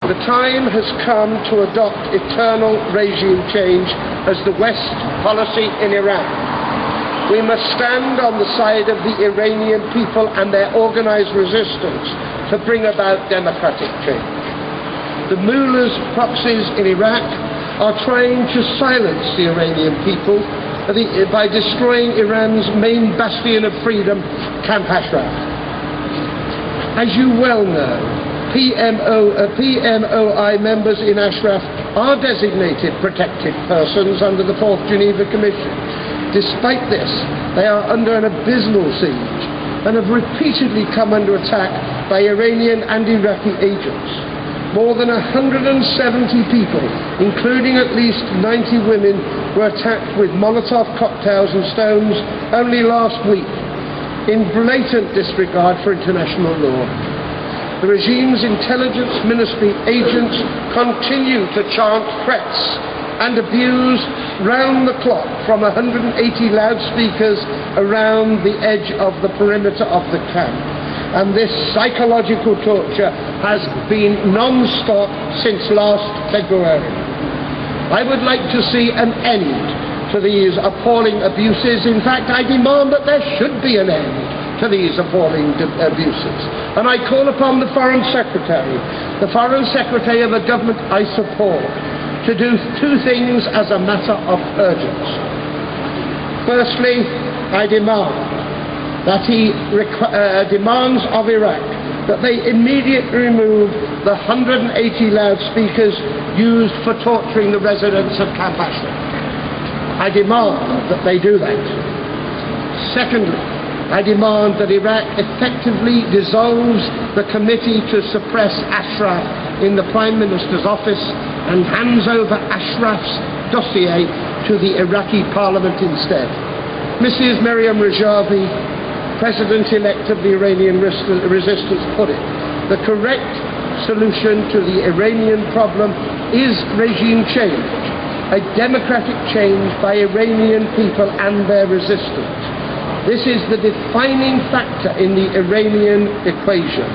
The time has come to adopt eternal regime change as the West policy in Iran. We must stand on the side of the Iranian people and their organized resistance to bring about democratic change. The mullahs, proxies in Iraq are trying to silence the Iranian people by destroying Iran's main bastion of freedom, Camp Ashraf. As you well know, PMOI members in Ashraf are designated protected persons under the 4th Geneva Commission. Despite this, they are under an abysmal siege and have repeatedly come under attack by Iranian and Iraqi agents. More than 170 people, including at least 90 women, were attacked with Molotov cocktails and stones only last week, in blatant disregard for international law. The regime's intelligence ministry agents continue to chant threats and abuse round the clock from 180 loudspeakers around the edge of the perimeter of the camp. And this psychological torture has been non-stop since last February. I would like to see an end to these appalling abuses. In fact, I demand that there should be an end to these appalling abuses. And I call upon the Foreign Secretary of a government I support, to do two things as a matter of urgency. Firstly, I demand that he demands of Iraq that they immediately remove the 180 loudspeakers used for torturing the residents of Camp Ashraf. I demand that they do that. Secondly, I demand that Iraq effectively dissolves the committee to suppress Ashraf in the Prime Minister's office and hands over Ashraf's dossier to the Iraqi Parliament instead. Mrs. Maryam Rajavi, President-elect of the Iranian resistance, put it. The correct solution to the Iranian problem is regime change, a democratic change by Iranian people and their resistance. This is the defining factor in the Iranian equation.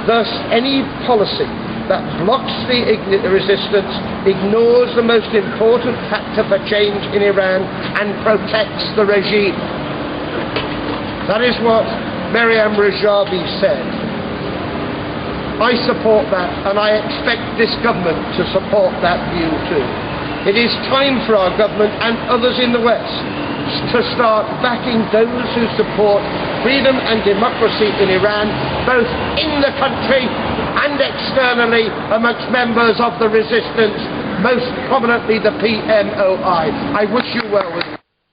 Thus, any policy that blocks the resistance ignores the most important factor for change in Iran and protects the regime. That is what Maryam Rajavi said. I support that, and I expect this government to support that view too. It is time for our government and others in the West to start backing those who support freedom and democracy in Iran, both in the country and externally amongst members of the resistance, most prominently the PMOI. I wish you well with it.